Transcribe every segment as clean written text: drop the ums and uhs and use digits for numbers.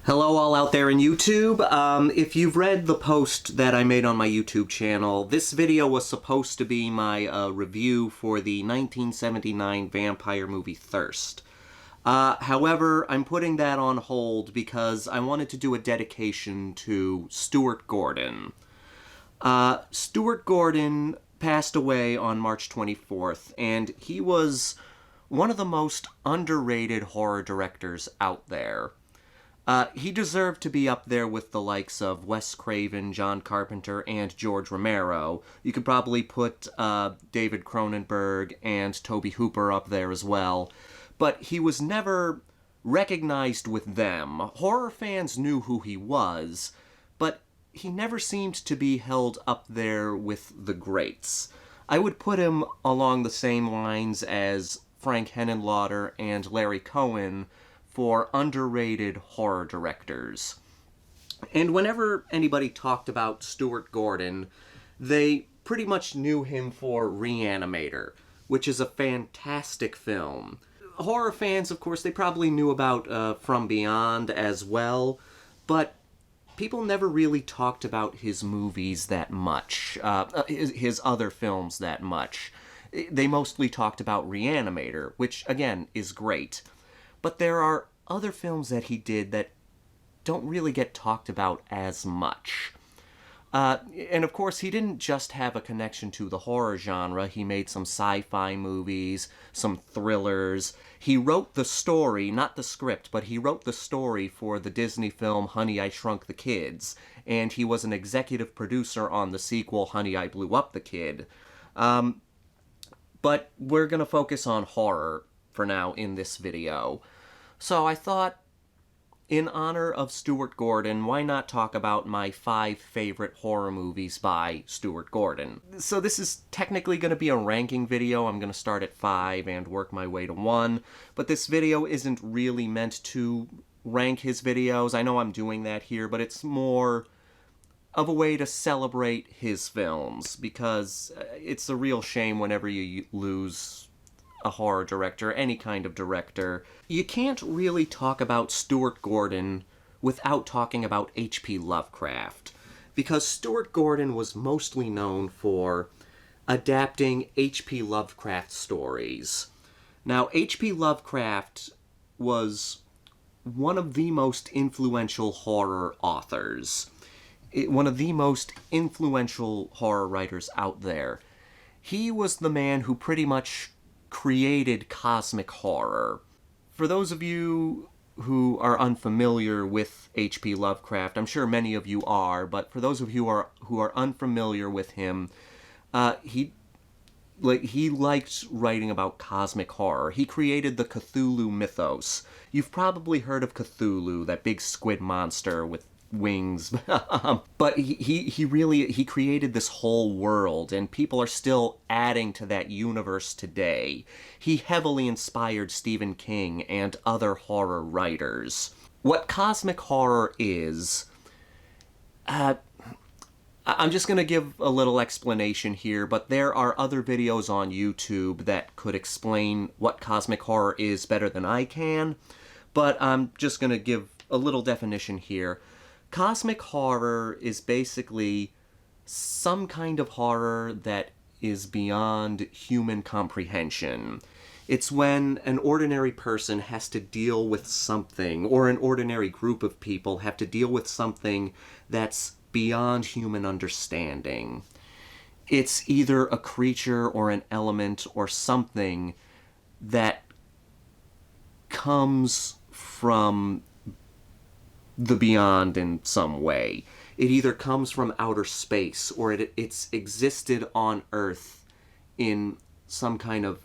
Hello all out there in YouTube. If you've read the post that I made on my YouTube channel, this video was supposed to be my review for the 1979 vampire movie Thirst. However, I'm putting that on hold because I wanted to do a dedication to Stuart Gordon. Stuart Gordon passed away on March 24th, and he was one of the most underrated horror directors out there. He deserved to be up there with the likes of Wes Craven, John Carpenter, and George Romero. You could probably put David Cronenberg and Tobe Hooper up there as well. But he was never recognized with them. Horror fans knew who he was, but he never seemed to be held up there with the greats. I would put him along the same lines as Frank Henenlotter and Larry Cohen for underrated horror directors. And whenever anybody talked about Stuart Gordon, they pretty much knew him for Re-Animator, which is a fantastic film. Horror fans, of course, they probably knew about From Beyond as well, but people never really talked about his movies that much, his other films that much. They mostly talked about Re-Animator, which, again, is great. But there are other films that he did that don't really get talked about as much. And of course, he didn't just have a connection to the horror genre. He made some sci-fi movies, some thrillers. He wrote the story, not the script, but he wrote the story for the Disney film Honey, I Shrunk the Kids. And he was an executive producer on the sequel Honey, I Blew Up the Kid. But we're going to focus on horror for now in this video. So I thought, in honor of Stuart Gordon, why not talk about my 5 favorite horror movies by Stuart Gordon? So this is technically going to be a ranking video. I'm going to start at 5 and work my way to 1. But this video isn't really meant to rank his videos. I know I'm doing that here, but it's more of a way to celebrate his films, because it's a real shame whenever you lose a horror director, any kind of director. You can't really talk about Stuart Gordon without talking about H.P. Lovecraft, because Stuart Gordon was mostly known for adapting H.P. Lovecraft stories. Now, H.P. Lovecraft was one of the most influential horror authors, one of the most influential horror writers out there. He was the man who pretty much created cosmic horror. For those of you who are unfamiliar with H.P. Lovecraft, I'm sure many of you are, but for those of you who are unfamiliar with him, he liked writing about cosmic horror. He created the Cthulhu mythos. You've probably heard of Cthulhu, that big squid monster with wings. But he created this whole world, and people are still adding to that universe today. He heavily inspired Stephen King and other horror writers. What cosmic horror is, I'm just going to give a little explanation here, but there are other videos on YouTube that could explain what cosmic horror is better than I can, but I'm just going to give a little definition here. Cosmic horror is basically some kind of horror that is beyond human comprehension. It's when an ordinary person has to deal with something, or an ordinary group of people have to deal with something that's beyond human understanding. It's either a creature or an element or something that comes from the beyond in some way. It either comes from outer space, or it's existed on Earth in some kind of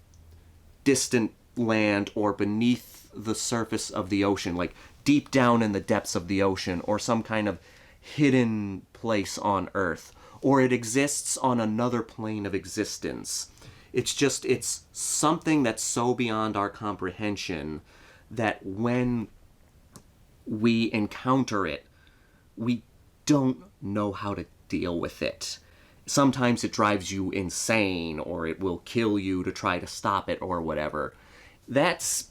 distant land, or beneath the surface of the ocean, like deep down in the depths of the ocean, or some kind of hidden place on Earth, or it exists on another plane of existence. It's something that's so beyond our comprehension that when we encounter it, we don't know how to deal with it. Sometimes it drives you insane, or it will kill you to try to stop it, or whatever. That's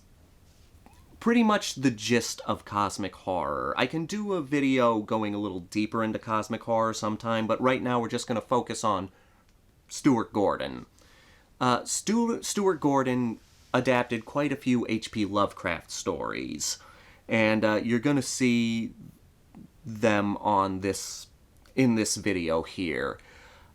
pretty much the gist of cosmic horror. I can do a video going a little deeper into cosmic horror sometime, but right now we're just going to focus on Stuart Gordon. Stuart Gordon adapted quite a few H.P. Lovecraft stories, and you're going to see them in this video here.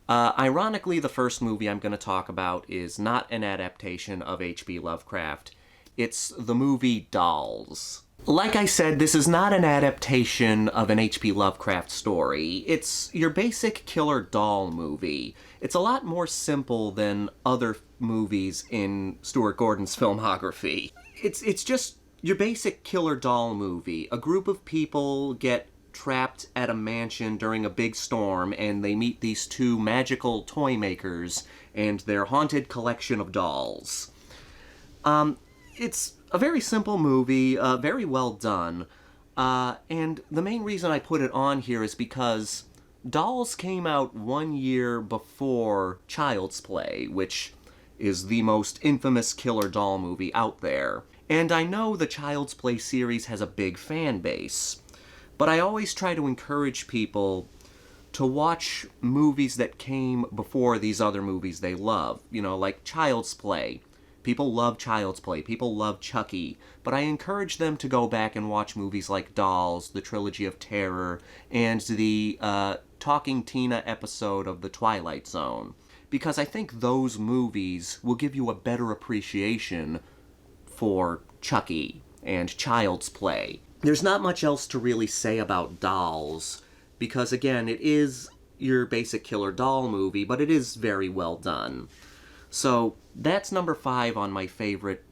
Ironically, the first movie I'm going to talk about is not an adaptation of H.P. Lovecraft. It's the movie Dolls. Like I said, this is not an adaptation of an H.P. Lovecraft story. It's your basic killer doll movie. It's a lot more simple than other movies in Stuart Gordon's filmography. It's just your basic killer doll movie. A group of people get trapped at a mansion during a big storm, and they meet these two magical toy makers and their haunted collection of dolls. It's a very simple movie, very well done, and the main reason I put it on here is because Dolls came out 1 year before Child's Play, which is the most infamous killer doll movie out there. And I know the Child's Play series has a big fan base, but I always try to encourage people to watch movies that came before these other movies they love. You know, like Child's Play. People love Child's Play. People love Chucky. But I encourage them to go back and watch movies like Dolls, the Trilogy of Terror, and the Talking Tina episode of The Twilight Zone. Because I think those movies will give you a better appreciation for Chucky and Child's Play. There's not much else to really say about Dolls, because again, it is your basic killer doll movie, but it is very well done. So that's number 5 on my favorite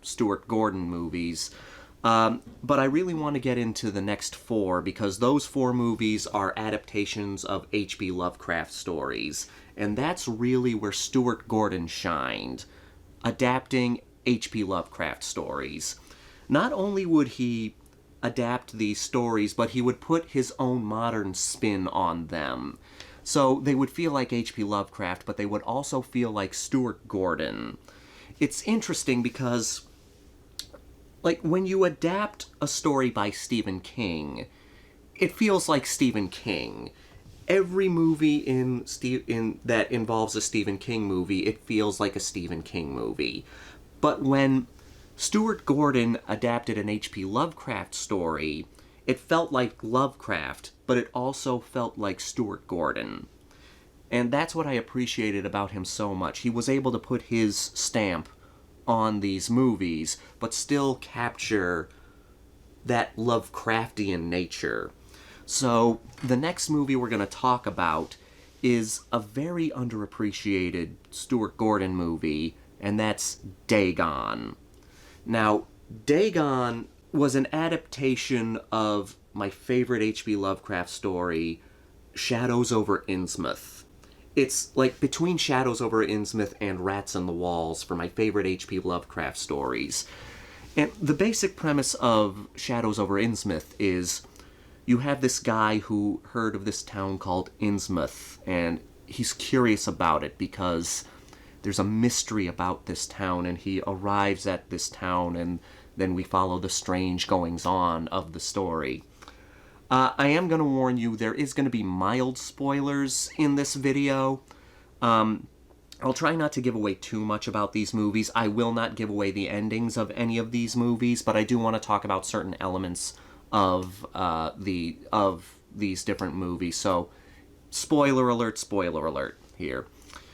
Stuart Gordon movies. But I really want to get into the next 4, because those 4 movies are adaptations of H.P. Lovecraft stories. And that's really where Stuart Gordon shined, adapting H.P. Lovecraft stories. Not only would he adapt these stories, but he would put his own modern spin on them. So they would feel like H.P. Lovecraft, but they would also feel like Stuart Gordon. It's interesting because, like, when you adapt a story by Stephen King, it feels like Stephen King. Every movie that involves a Stephen King movie, it feels like a Stephen King movie. But when Stuart Gordon adapted an H.P. Lovecraft story, it felt like Lovecraft, but it also felt like Stuart Gordon. And that's what I appreciated about him so much. He was able to put his stamp on these movies, but still capture that Lovecraftian nature. So, the next movie we're going to talk about is a very underappreciated Stuart Gordon movie, and that's Dagon. Now, Dagon was an adaptation of my favorite H.P. Lovecraft story, Shadows over Innsmouth. It's like between Shadows over Innsmouth and Rats on the Walls for my favorite H.P. Lovecraft stories. And the basic premise of Shadows over Innsmouth is you have this guy who heard of this town called Innsmouth, and he's curious about it because there's a mystery about this town, and he arrives at this town, and then we follow the strange goings-on of the story. I am going to warn you, there is going to be mild spoilers in this video. I'll try not to give away too much about these movies. I will not give away the endings of any of these movies, but I do want to talk about certain elements of these different movies. So, spoiler alert here.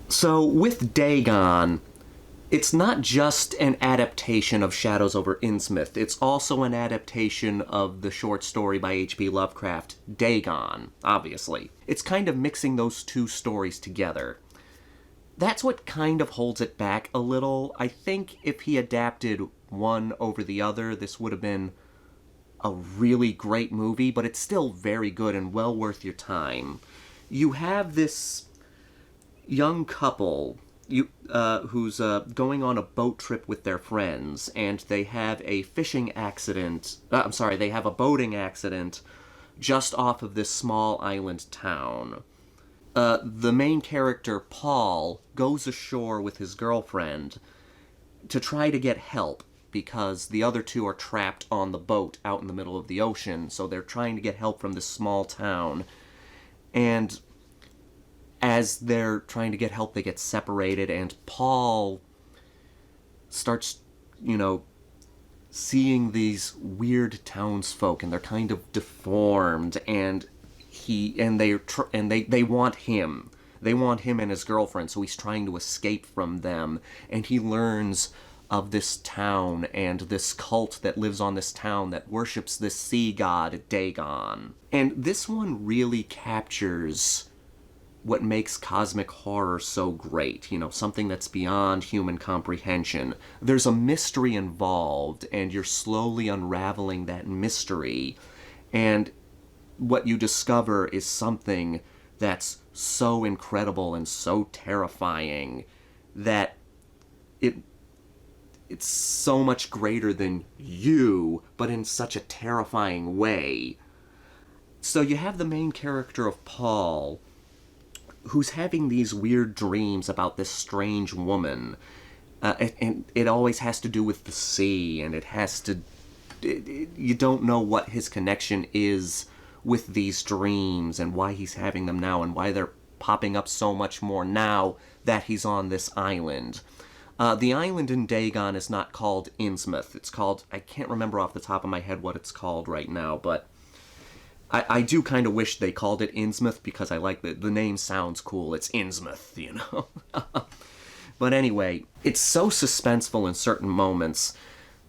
So, with Dagon, it's not just an adaptation of Shadows over Innsmouth. It's also an adaptation of the short story by H.P. Lovecraft, Dagon, obviously. It's kind of mixing those two stories together. That's what kind of holds it back a little. I think if he adapted one over the other, this would have been a really great movie, but it's still very good and well worth your time. You have this young couple who's going on a boat trip with their friends, and they have a they have a boating accident just off of this small island town. The main character, Paul, goes ashore with his girlfriend to try to get help, because the other two are trapped on the boat out in the middle of the ocean, so they're trying to get help from this small town. And as they're trying to get help, they get separated, and Paul starts, seeing these weird townsfolk, and they're kind of deformed, and they want him. They want him and his girlfriend, so he's trying to escape from them, and he learns of this town and this cult that lives on this town that worships this sea god, Dagon. And this one really captures what makes cosmic horror so great, something that's beyond human comprehension. There's a mystery involved, and you're slowly unraveling that mystery, and what you discover is something that's so incredible and so terrifying that it's so much greater than you, but in such a terrifying way. So you have the main character of Paul, who's having these weird dreams about this strange woman. And it always has to do with the sea, and you don't know what his connection is with these dreams and why he's having them now and why they're popping up so much more now that he's on this island. The island in Dagon is not called Innsmouth. It's called, I can't remember off the top of my head what it's called right now, but I do kind of wish they called it Innsmouth because I like the name sounds cool. It's Innsmouth, But anyway, it's so suspenseful in certain moments.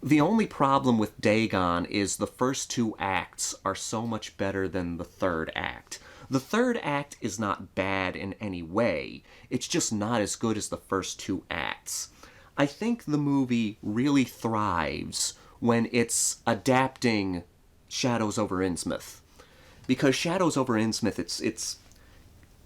The only problem with Dagon is the first two acts are so much better than the third act. The third act is not bad in any way. It's just not as good as the first two acts. I think the movie really thrives when it's adapting Shadows over Innsmouth. Because Shadows over Innsmouth,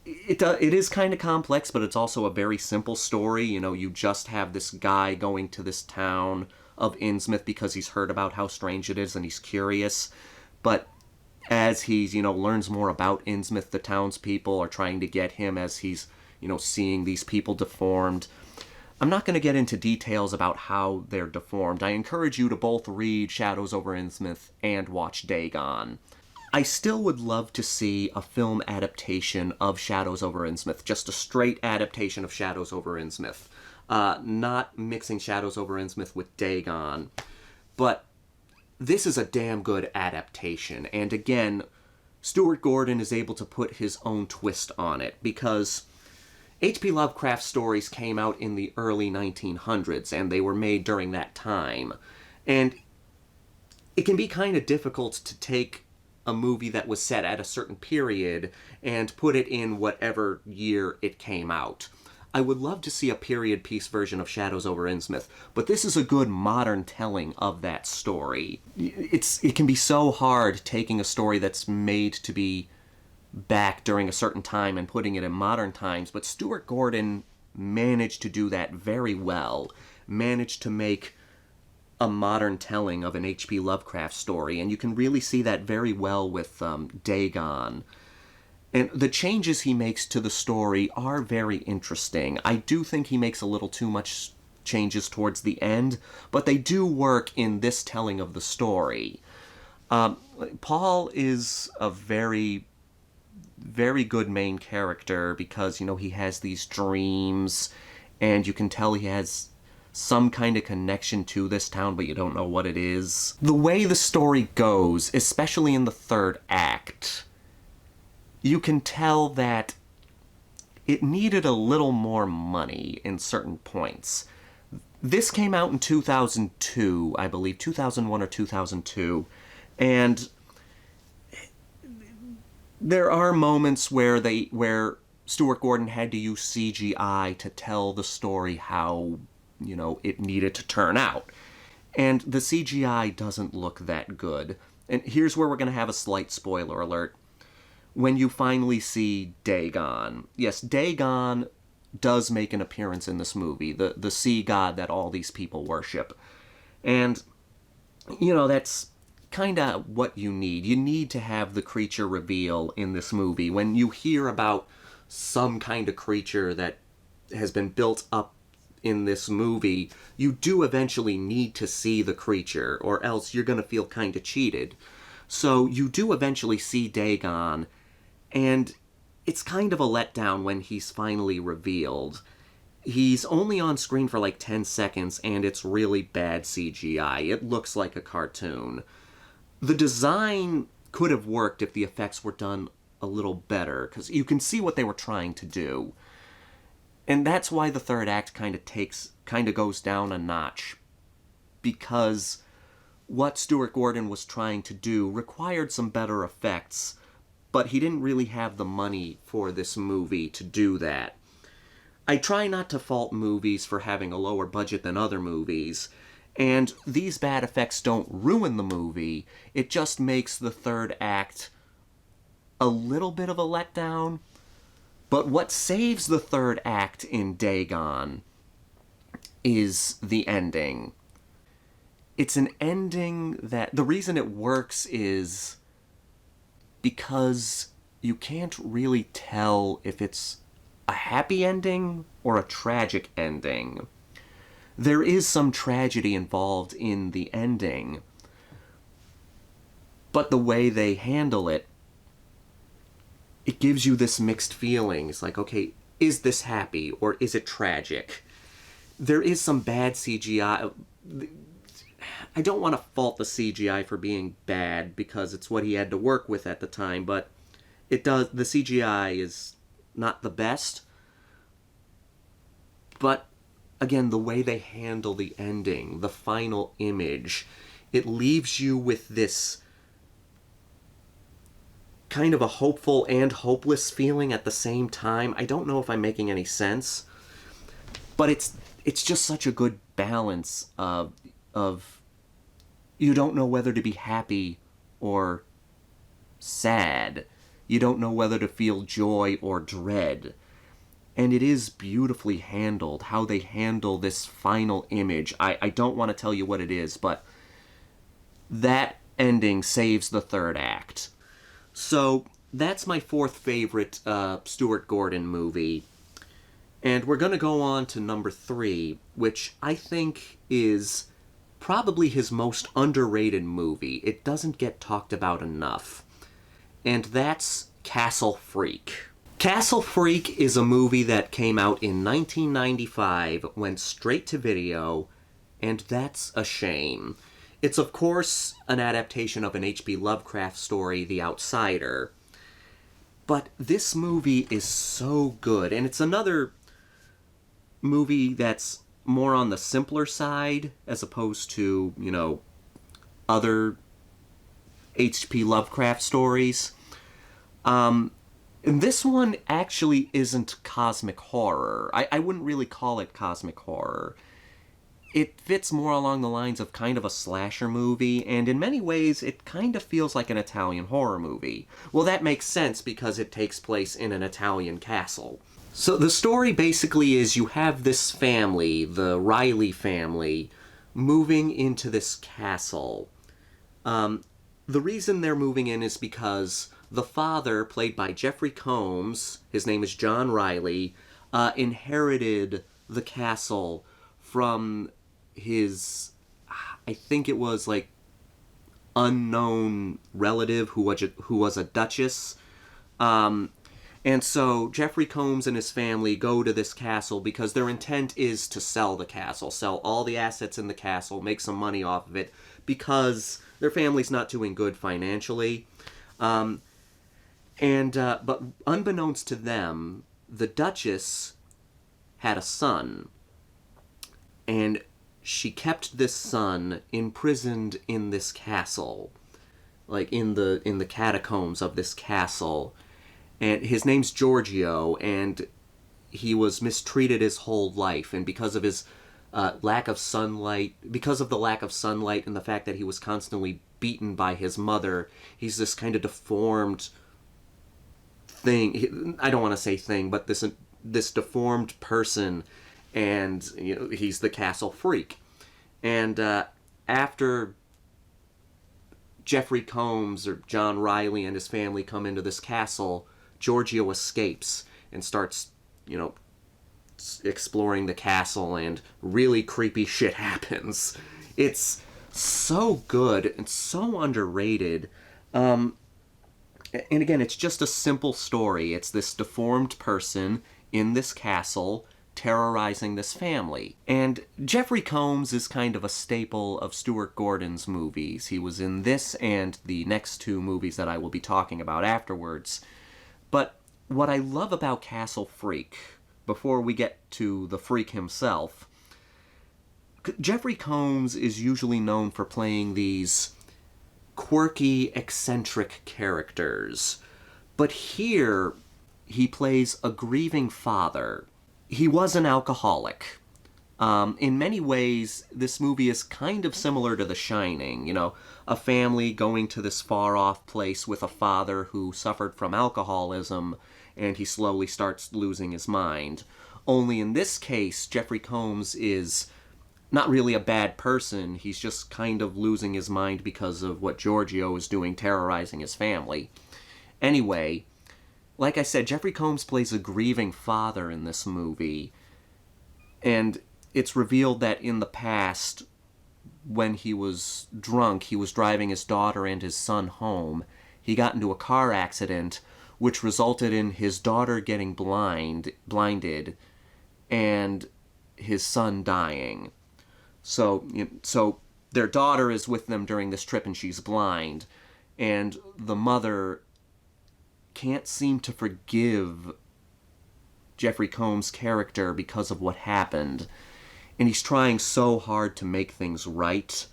it is kind of complex, but it's also a very simple story. You just have this guy going to this town of Innsmouth because he's heard about how strange it is and he's curious. But as he's, learns more about Innsmouth, the townspeople are trying to get him as he's, seeing these people deformed. I'm not going to get into details about how they're deformed. I encourage you to both read Shadows over Innsmouth and watch Dagon. I still would love to see a film adaptation of Shadows over Innsmouth, just a straight adaptation of Shadows over Innsmouth. Not mixing Shadows over Innsmouth with Dagon. But this is a damn good adaptation. And again, Stuart Gordon is able to put his own twist on it, because H.P. Lovecraft stories came out in the early 1900s, and they were made during that time. And it can be kind of difficult to take a movie that was set at a certain period and put it in whatever year it came out. I would love to see a period piece version of Shadows over Innsmouth, but this is a good modern telling of that story. It can be so hard taking a story that's made to be back during a certain time and putting it in modern times, but Stuart Gordon managed to do that very well, managed to make a modern telling of an H.P. Lovecraft story, and you can really see that very well with Dagon. And the changes he makes to the story are very interesting. I do think he makes a little too much changes towards the end, but they do work in this telling of the story. Paul is a very, very good main character because, he has these dreams, and you can tell he has some kind of connection to this town, but you don't know what it is. The way the story goes, especially in the third act, you can tell that it needed a little more money in certain points. This came out in 2002, I believe, 2001 or 2002, and there are moments where Stuart Gordon had to use CGI to tell the story how it needed to turn out. And the CGI doesn't look that good. And here's where we're going to have a slight spoiler alert. When you finally see Dagon. Yes, Dagon does make an appearance in this movie, the sea god that all these people worship. And, that's kind of what you need. You need to have the creature reveal in this movie. When you hear about some kind of creature that has been built up in this movie, you do eventually need to see the creature, or else you're going to feel kind of cheated. So you do eventually see Dagon, and it's kind of a letdown when he's finally revealed. He's only on screen for like 10 seconds, and it's really bad CGI. It looks like a cartoon. The design could have worked if the effects were done a little better, because you can see what they were trying to do. And that's why the third act kind of goes down a notch, because what Stuart Gordon was trying to do required some better effects, but he didn't really have the money for this movie to do that. I try not to fault movies for having a lower budget than other movies, and these bad effects don't ruin the movie, it just makes the third act a little bit of a letdown. But what saves the third act in Dagon is the ending. It's an ending that... The reason it works is because you can't really tell if it's a happy ending or a tragic ending. There is some tragedy involved in the ending, but the way they handle it, it gives you this mixed feeling. It's like, okay, is this happy or is it tragic? There is some bad CGI. I don't want to fault the CGI for being bad because it's what he had to work with at the time, but the CGI is not the best. But again, the way they handle the ending, the final image, it leaves you with this kind of a hopeful and hopeless feeling at the same time. I don't know if I'm making any sense, but it's just such a good balance of you don't know whether to be happy or sad. You don't know whether to feel joy or dread. And it is beautifully handled, how they handle this final image. I don't want to tell you what it is, but that ending saves the third act. So that's my fourth favorite Stuart Gordon movie. And we're going to go on to number 3, which I think is probably his most underrated movie. It doesn't get talked about enough. And that's Castle Freak. Castle Freak is a movie that came out in 1995, went straight to video, and that's a shame. It's, of course, an adaptation of an H.P. Lovecraft story, The Outsider. But this movie is so good, and it's another movie that's more on the simpler side, as opposed to, other H.P. Lovecraft stories. And this one actually isn't cosmic horror. I wouldn't really call it cosmic horror. It fits more along the lines of kind of a slasher movie, and in many ways, it kind of feels like an Italian horror movie. Well, that makes sense because it takes place in an Italian castle. So the story basically is you have this family, the Riley family, moving into this castle. The reason they're moving in is because the father, played by Jeffrey Combs, his name is John Riley, inherited the castle from his, I think it was like, unknown relative who was a duchess. And so Jeffrey Combs and his family go to this castle because their intent is to sell the castle, sell all the assets in the castle, make some money off of it, because their family's not doing good financially. But unbeknownst to them, the Duchess had a son, and she kept this son imprisoned in this castle, like in the catacombs of this castle. And his name's Giorgio, and he was mistreated his whole life, and because of his lack of sunlight and the fact that he was constantly beaten by his mother, he's this kind of deformed thing. I don't want to say thing, but this deformed person, and he's the castle freak. And after Jeffrey Combs or John Riley and his family come into this castle, Giorgio escapes and starts, exploring the castle, and really creepy shit happens. It's so good and so underrated. And again, it's just a simple story. It's this deformed person in this castle terrorizing this family. And Jeffrey Combs is kind of a staple of Stuart Gordon's movies. He was in this and the next two movies that I will be talking about afterwards. But what I love about Castle Freak, before we get to the freak himself, Jeffrey Combs is usually known for playing these quirky, eccentric characters. But here, he plays a grieving father. He was an alcoholic. In many ways, this movie is kind of similar to The Shining. You know, a family going to this far-off place with a father who suffered from alcoholism, and he slowly starts losing his mind. Only in this case, Jeffrey Combs is not really a bad person. He's just kind of losing his mind because of what Giorgio is doing, terrorizing his family. Anyway, like I said, Jeffrey Combs plays a grieving father in this movie, and it's revealed that in the past, when he was drunk, he was driving his daughter and his son home. He got into a car accident, which resulted in his daughter getting blinded, and his son dying. So their daughter is with them during this trip, and she's blind, and the mother can't seem to forgive Jeffrey Combs' character because of what happened. And he's trying so hard to make things right,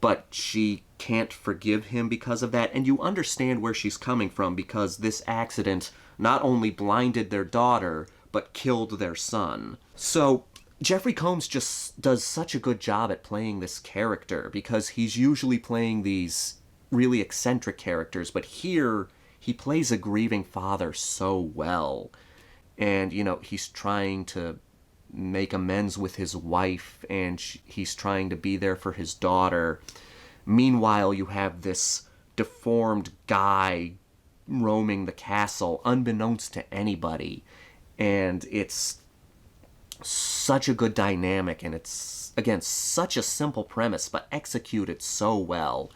but she can't forgive him because of that. And you understand where she's coming from, because this accident not only blinded their daughter, but killed their son. So Jeffrey Combs just does such a good job at playing this character, because he's usually playing these really eccentric characters, but here he plays a grieving father so well. And, you know, he's trying to make amends with his wife, and he's trying to be there for his daughter. Meanwhile, you have this deformed guy roaming the castle, unbeknownst to anybody. And it's such a good dynamic, and it's, again, such a simple premise, but executed so well.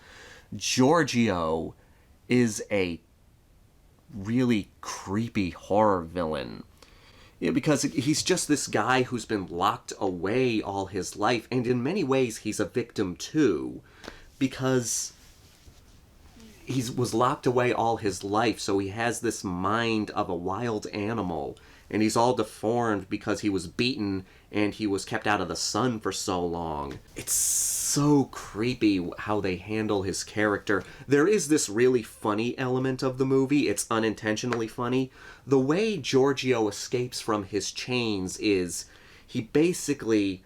Giorgio is a really creepy horror villain. Yeah, because he's just this guy who's been locked away all his life, and in many ways he's a victim too, because he was locked away all his life, so he has this mind of a wild animal, and he's all deformed because he was beaten and he was kept out of the sun for so long. It's so creepy how they handle his character. There is this really funny element of the movie. It's unintentionally funny. The way Giorgio escapes from his chains is he basically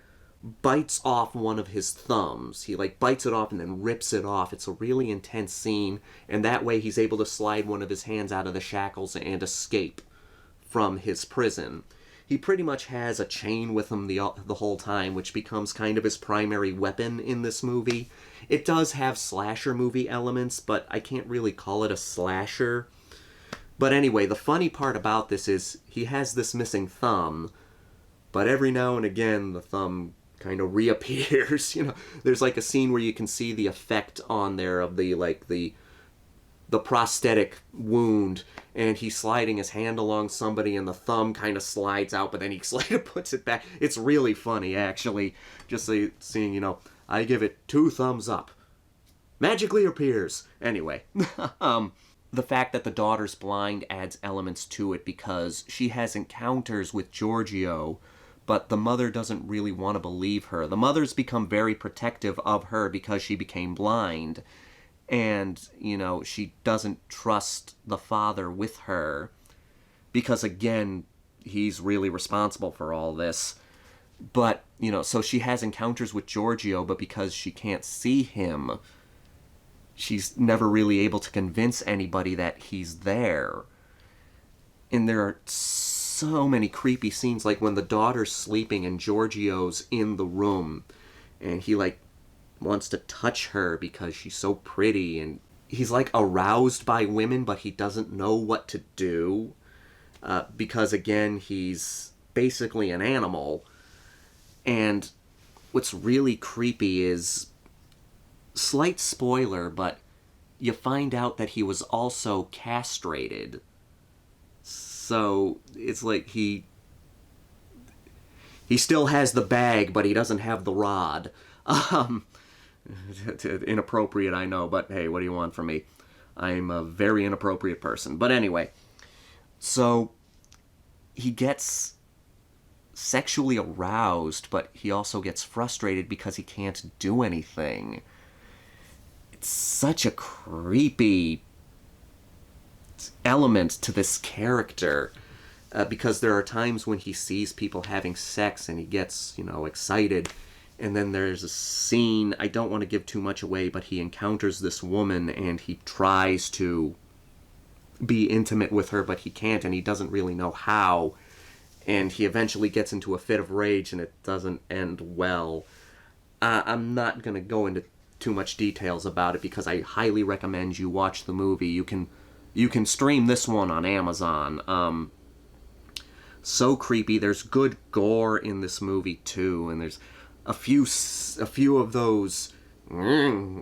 bites off one of his thumbs. He bites it off and then rips it off. It's a really intense scene, and that way he's able to slide one of his hands out of the shackles and escape from his prison. He pretty much has a chain with him the whole time, which becomes kind of his primary weapon in this movie. It does have slasher movie elements, but I can't really call it a slasher. But anyway, the funny part about this is he has this missing thumb, but every now and again the thumb kind of reappears. There's a scene where you can see the effect on there of the prosthetic wound, and he's sliding his hand along somebody and the thumb kind of slides out, but then he puts it back. It's really funny, actually, just seeing, I give it 2 thumbs up. Magically appears. Anyway, the fact that the daughter's blind adds elements to it, because she has encounters with Giorgio, but the mother doesn't really want to believe her. The mother's become very protective of her because she became blind, and, she doesn't trust the father with her, because, again, he's really responsible for all this. But, so she has encounters with Giorgio, but because she can't see him, she's never really able to convince anybody that he's there. And there are so many creepy scenes, like when the daughter's sleeping and Giorgio's in the room, and he, wants to touch her because she's so pretty, and he's aroused by women, but he doesn't know what to do, because again he's basically an animal. And what's really creepy is, slight spoiler, but you find out that he was also castrated. So it's like he still has the bag, but he doesn't have the rod. Inappropriate, I know, but hey, what do you want from me? I'm a very inappropriate person. But anyway, so he gets sexually aroused, but he also gets frustrated because he can't do anything. It's such a creepy element to this character, because there are times when he sees people having sex and he gets, excited, and then there's a scene, I don't want to give too much away, but he encounters this woman and he tries to be intimate with her, but he can't, and he doesn't really know how, and he eventually gets into a fit of rage and it doesn't end well. I'm not going to go into too much details about it because I highly recommend you watch the movie. You can stream this one on Amazon. So creepy. There's good gore in this movie too, and there's a few of those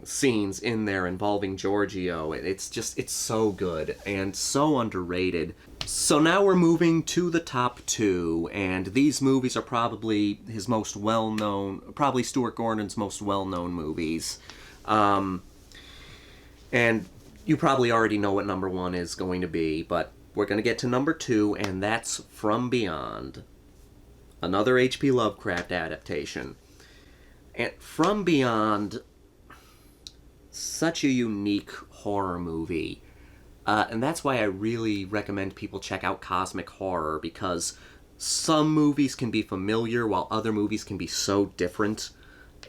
scenes in there involving Giorgio. It's so good and so underrated. So now we're moving to the top two, and these movies are probably his most well-known, probably Stuart Gordon's most well-known movies. And you probably already know what number one is going to be, but we're going to get to number two, and that's From Beyond. Another H.P. Lovecraft adaptation. And From Beyond, such a unique horror movie. And that's why I really recommend people check out cosmic horror, because some movies can be familiar while other movies can be so different.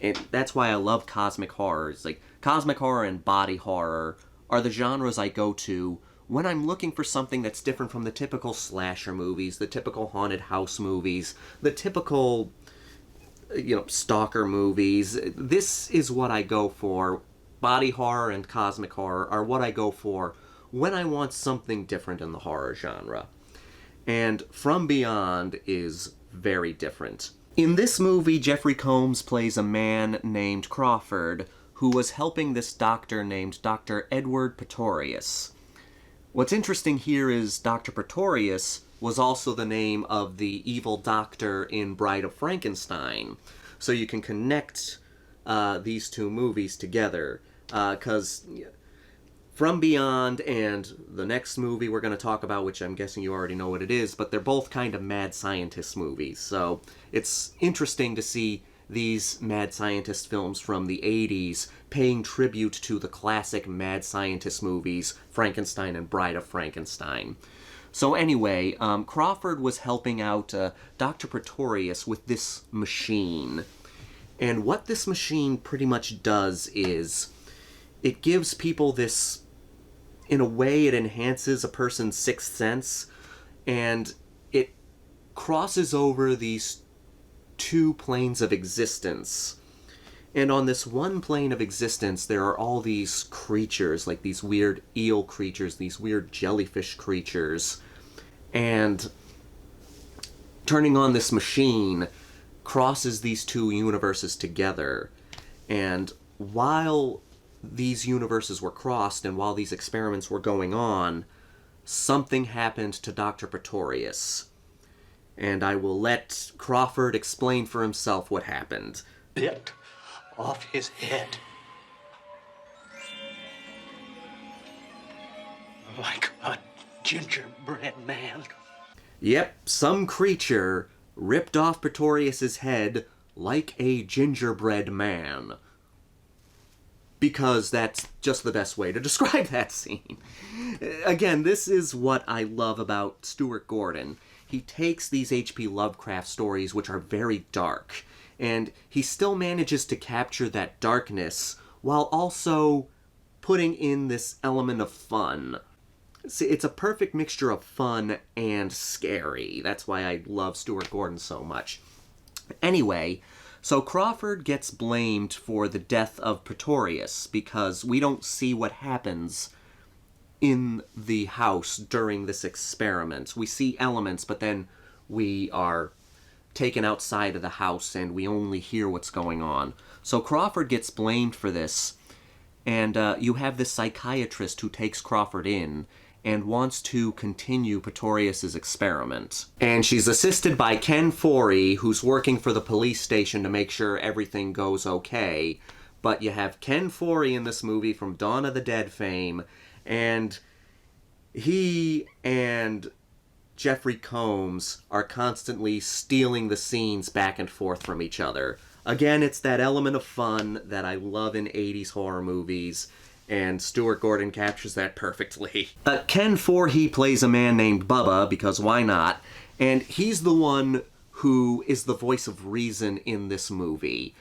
And that's why I love cosmic horror. It's like cosmic horror and body horror are the genres I go to when I'm looking for something that's different from the typical slasher movies, the typical haunted house movies, the typical, stalker movies. This is what I go for. Body horror and cosmic horror are what I go for when I want something different in the horror genre. And From Beyond is very different. In this movie, Jeffrey Combs plays a man named Crawford who was helping this doctor named Dr. Edward Pretorius. What's interesting here is Dr. Pretorius was also the name of the evil doctor in Bride of Frankenstein. So you can connect these two movies together, because From Beyond and the next movie we're going to talk about, which I'm guessing you already know what it is, but they're both kind of mad scientist movies. So it's interesting to see these mad scientist films from the 80s paying tribute to the classic mad scientist movies, Frankenstein and Bride of Frankenstein. So anyway, Crawford was helping out Dr. Pretorius with this machine. And what this machine pretty much does is it gives people this, in a way, it enhances a person's sixth sense, and it crosses over these two planes of existence. And on this one plane of existence, there are all these creatures, like these weird eel creatures, these weird jellyfish creatures. And turning on this machine crosses these two universes together. And while these universes were crossed and while these experiments were going on, something happened to Dr. Pretorius. And I will let Crawford explain for himself what happened. Bit off his head. Like a gingerbread man. Yep, some creature ripped off Pretorius's head like a gingerbread man. Because that's just the best way to describe that scene. Again, this is what I love about Stuart Gordon. He takes these H.P. Lovecraft stories, which are very dark, and he still manages to capture that darkness while also putting in this element of fun. See, it's a perfect mixture of fun and scary. That's why I love Stuart Gordon so much. Anyway, so Crawford gets blamed for the death of Pretorius because we don't see what happens in the house during this experiment. We see elements, but then we are taken outside of the house and we only hear what's going on. So Crawford gets blamed for this, and you have this psychiatrist who takes Crawford in and wants to continue Pretorius's experiment. And she's assisted by Ken Foree, who's working for the police station to make sure everything goes okay. But you have Ken Foree in this movie from Dawn of the Dead fame, and he and Jeffrey Combs are constantly stealing the scenes back and forth from each other. Again, it's that element of fun that I love in 80s horror movies, and Stuart Gordon captures that perfectly. Ken Foree plays a man named Bubba, because why not? And he's the one who is the voice of reason in this movie.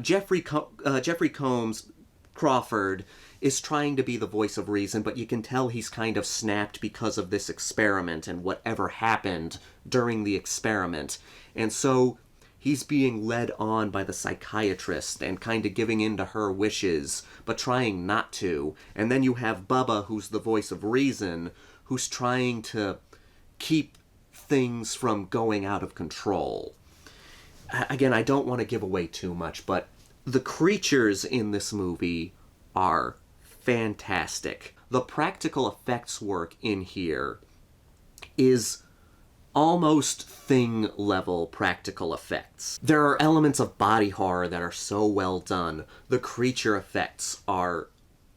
Jeffrey Combs, Crawford, is trying to be the voice of reason, but you can tell he's kind of snapped because of this experiment and whatever happened during the experiment. And so he's being led on by the psychiatrist and kind of giving in to her wishes, but trying not to. And then you have Bubba, who's the voice of reason, who's trying to keep things from going out of control. Again, I don't want to give away too much, but the creatures in this movie are fantastic. The practical effects work in here is almost Thing-level practical effects. There are elements of body horror that are so well done. The creature effects are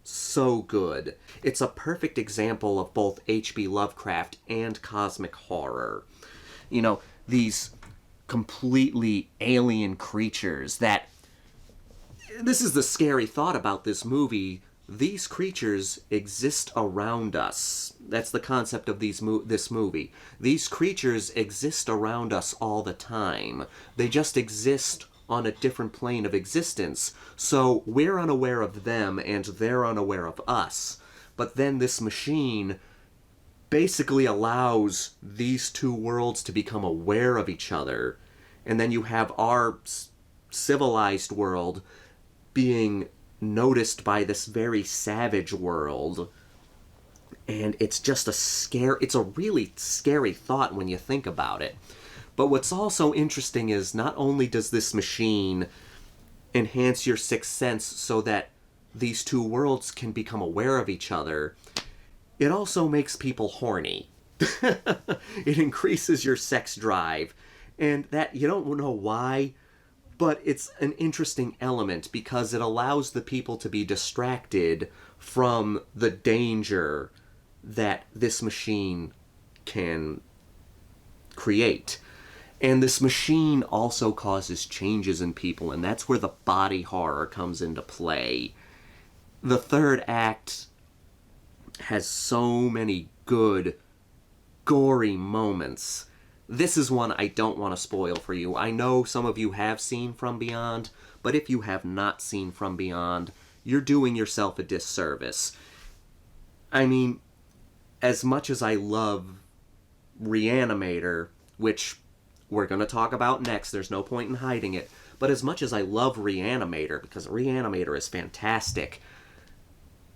so good. It's a perfect example of both H.P. Lovecraft and cosmic horror. You know, these completely alien creatures that... This is the scary thought about this movie. These creatures exist around us. That's the concept of this movie. These creatures exist around us all the time. They just exist on a different plane of existence. So we're unaware of them and they're unaware of us. But then this machine basically allows these two worlds to become aware of each other. And then you have our civilized world being noticed by this very savage world. And it's just it's a really scary thought when you think about it. But what's also interesting is not only does this machine enhance your sixth sense so that these two worlds can become aware of each other, it also makes people horny. It increases your sex drive. And that, you don't know why, but it's an interesting element because it allows the people to be distracted from the danger that this machine can create. And this machine also causes changes in people, and that's where the body horror comes into play. The third act has so many good, gory moments. This is one I don't want to spoil for you. I know some of you have seen From Beyond, but if you have not seen From Beyond, you're doing yourself a disservice. I mean, as much as I love Re-Animator, which we're going to talk about next, there's no point in hiding it, but as much as I love Re-Animator, because Re-Animator is fantastic,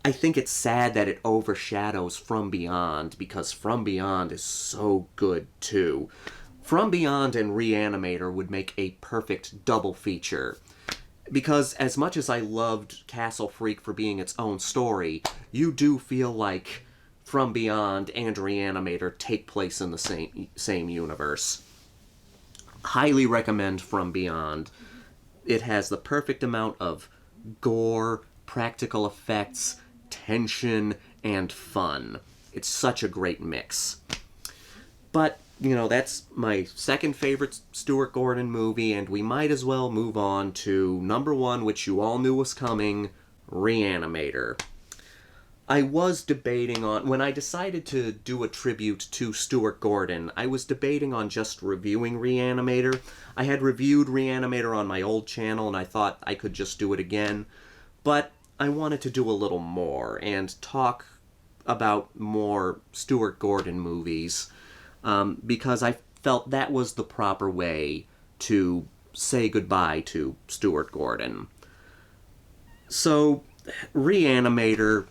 I think it's sad that it overshadows From Beyond, because From Beyond is so good, too. From Beyond and Re-Animator would make a perfect double feature. Because as much as I loved Castle Freak for being its own story, you do feel like From Beyond and Re-Animator take place in the same universe. Highly recommend From Beyond. It has the perfect amount of gore, practical effects, tension, and fun. It's such a great mix. But, you know, that's my second favorite Stuart Gordon movie, and we might as well move on to number one, which you all knew was coming, Re-Animator. I was debating on, when I decided to do a tribute to Stuart Gordon, I was debating on just reviewing Re-Animator. I had reviewed Re-Animator on my old channel, and I thought I could just do it again. But I wanted to do a little more and talk about more Stuart Gordon movies because I felt that was the proper way to say goodbye to Stuart Gordon. So, Re-Animator,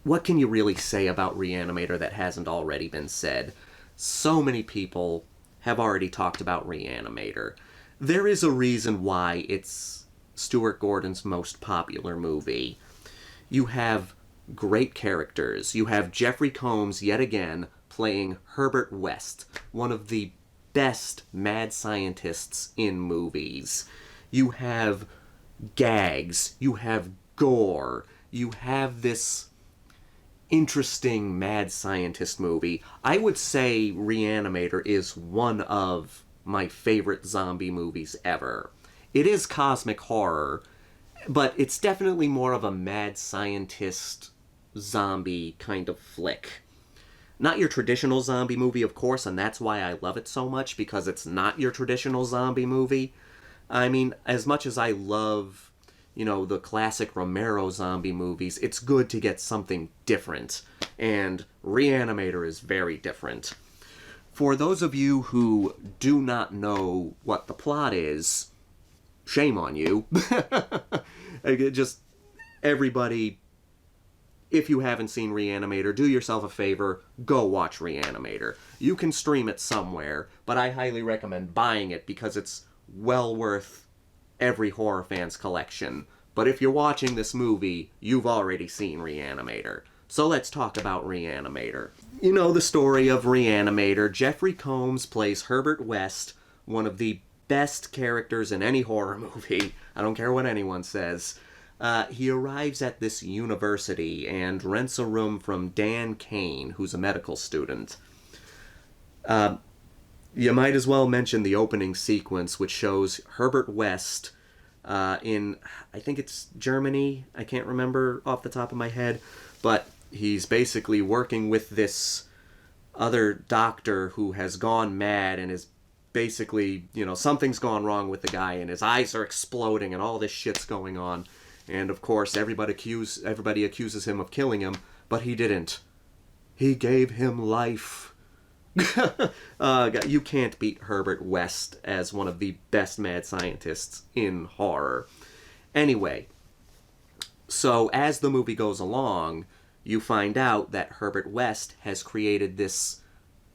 what can you really say about Re-Animator that hasn't already been said? So many people have already talked about Re-Animator. There is a reason why it's Stuart Gordon's most popular movie. You have great characters. You have Jeffrey Combs, yet again, playing Herbert West, one of the best mad scientists in movies. You have gags. You have gore. You have this interesting mad scientist movie. I would say Re-Animator is one of my favorite zombie movies ever. It is cosmic horror, but it's definitely more of a mad scientist zombie kind of flick. Not your traditional zombie movie, of course, and that's why I love it so much, because it's not your traditional zombie movie. I mean, as much as I love, the classic Romero zombie movies, it's good to get something different, and Re-Animator is very different. For those of you who do not know what the plot is, shame on you. Just, everybody, if you haven't seen Re-Animator, do yourself a favor, go watch Re-Animator. You can stream it somewhere, but I highly recommend buying it because it's well worth every horror fan's collection. But if you're watching this movie, you've already seen Re-Animator. So let's talk about Re-Animator. You know the story of Re-Animator. Jeffrey Combs plays Herbert West, one of the best characters in any horror movie. I don't care what anyone says. He arrives at this university and rents a room from Dan Kane, who's a medical student. You might as well mention the opening sequence, which shows Herbert West in, I think it's Germany. I can't remember off the top of my head. But he's basically working with this other doctor who has gone mad and is basically, something's gone wrong with the guy and his eyes are exploding and all this shit's going on. And of course, everybody accuses him of killing him, but he didn't. He gave him life. You can't beat Herbert West as one of the best mad scientists in horror. Anyway, so as the movie goes along, you find out that Herbert West has created this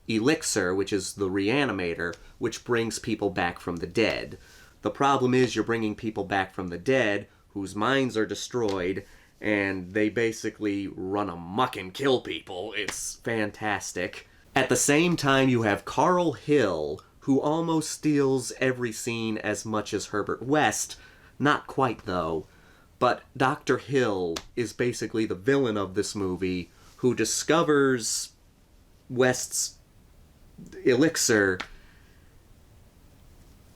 elixir, which is the Re-Animator, which brings people back from the dead. The problem is you're bringing people back from the dead whose minds are destroyed, and they basically run amok and kill people. It's fantastic. At the same time, you have Carl Hill, who almost steals every scene as much as Herbert West. Not quite, though. But Dr. Hill is basically the villain of this movie, who discovers West's elixir.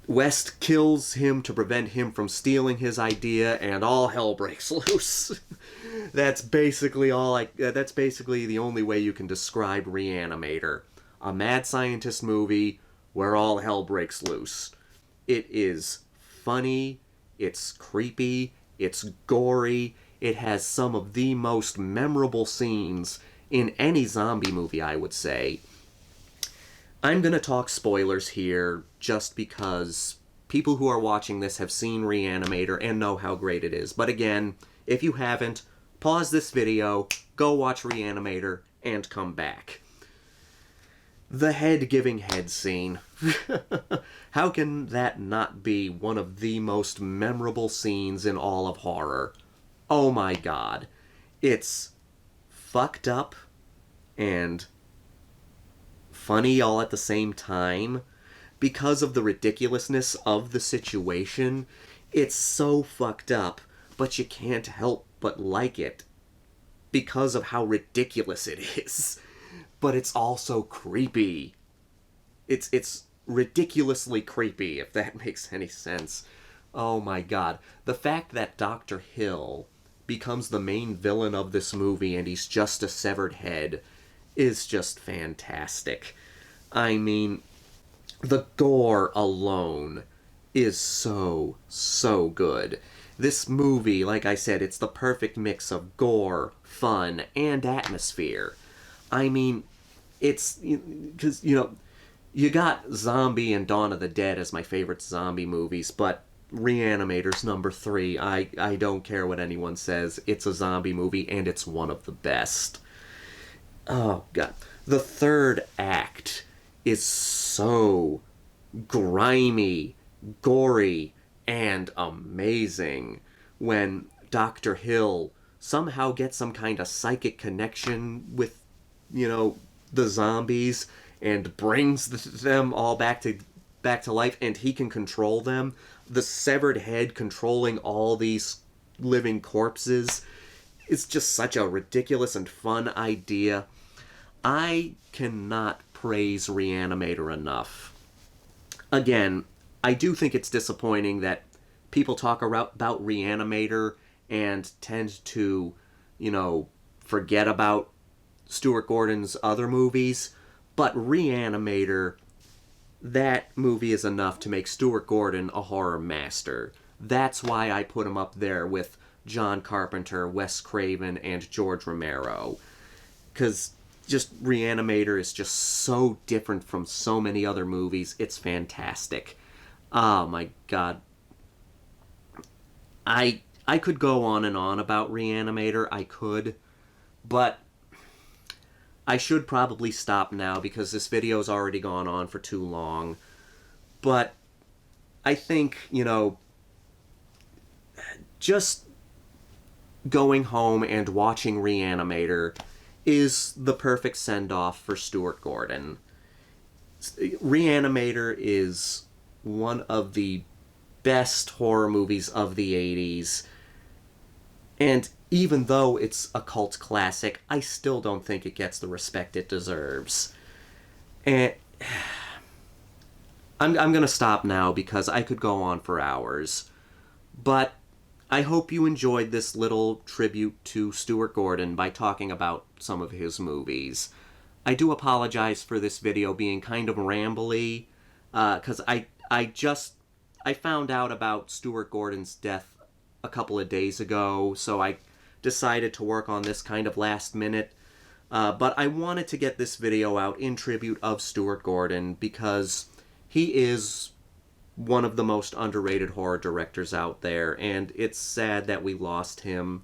West kills him to prevent him from stealing his idea, and all hell breaks loose. That's basically the only way you can describe Re-Animator. A mad scientist movie where all hell breaks loose. It is funny, it's creepy, it's gory, it has some of the most memorable scenes in any zombie movie, I would say. I'm going to talk spoilers here just because people who are watching this have seen Re-Animator and know how great it is. But again, if you haven't, pause this video, go watch Re-Animator, and come back. The head-giving head scene. How can that not be one of the most memorable scenes in all of horror? Oh my god. It's fucked up and funny all at the same time. Because of the ridiculousness of the situation, it's so fucked up, but you can't help but like it because of how ridiculous it is. But it's also creepy. It's ridiculously creepy, if that makes any sense. Oh my god. The fact that Dr. Hill becomes the main villain of this movie and he's just a severed head is just fantastic. I mean, the gore alone is so good. This movie, like I said, it's the perfect mix of gore, fun, and atmosphere. I mean, it's, because, you got Zombie and Dawn of the Dead as my favorite zombie movies, but Re-Animator's number 3. I don't care what anyone says. It's a zombie movie, and it's one of the best. Oh, God. The third act is so grimy, gory, and amazing. When Dr. Hill somehow gets some kind of psychic connection with, the zombies and brings them all back to life, and he can control them. The severed head controlling all these living corpses. It's just such a ridiculous and fun idea. I cannot praise Re-Animator enough. Again, I do think it's disappointing that people talk about Re-Animator and tend to, forget about Stuart Gordon's other movies. But Re-Animator, that movie is enough to make Stuart Gordon a horror master. That's why I put him up there with John Carpenter, Wes Craven, and George Romero. Because just Re-Animator is just so different from so many other movies. It's fantastic. Oh my god. I could go on and on about Re-Animator. I could. But I should probably stop now because this video's already gone on for too long. But I think, just going home and watching Re-Animator is the perfect send-off for Stuart Gordon. Re-Animator is one of the best horror movies of the 80s. And even though it's a cult classic, I still don't think it gets the respect it deserves. And I'm going to stop now because I could go on for hours. But I hope you enjoyed this little tribute to Stuart Gordon by talking about some of his movies. I do apologize for this video being kind of rambly, because I found out about Stuart Gordon's death a couple of days ago, so I decided to work on this kind of last minute. But I wanted to get this video out in tribute of Stuart Gordon because he is one of the most underrated horror directors out there, and it's sad that we lost him.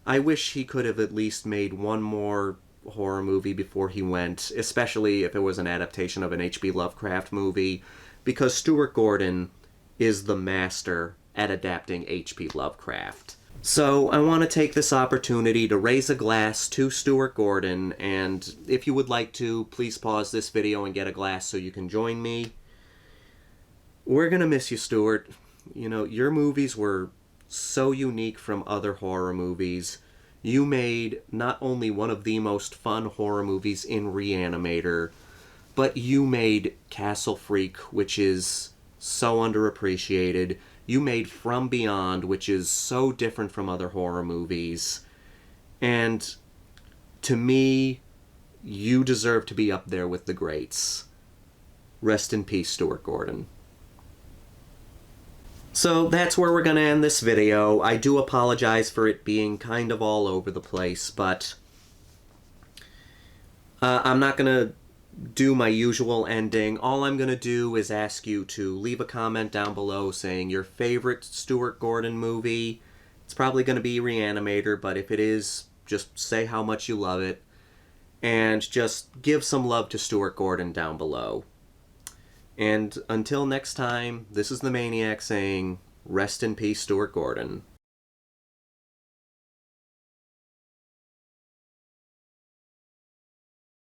I wish he could have at least made one more horror movie before he went, especially if it was an adaptation of an H.P. Lovecraft movie, because Stuart Gordon is the master at adapting H.P. Lovecraft. So I want to take this opportunity to raise a glass to Stuart Gordon, and if you would like to, please pause this video and get a glass so you can join me. We're gonna miss you, Stuart. Your movies were so unique from other horror movies. You made not only one of the most fun horror movies in Re-Animator, but you made Castle Freak, which is so underappreciated. You made From Beyond, which is so different from other horror movies. And to me, you deserve to be up there with the greats. Rest in peace, Stuart Gordon. So that's where we're going to end this video. I do apologize for it being kind of all over the place, but I'm not going to do my usual ending. All I'm going to do is ask you to leave a comment down below saying your favorite Stuart Gordon movie. It's probably going to be Re-Animator, but if it is, just say how much you love it. And just give some love to Stuart Gordon down below. And until next time, this is the Maniac saying, rest in peace, Stuart Gordon.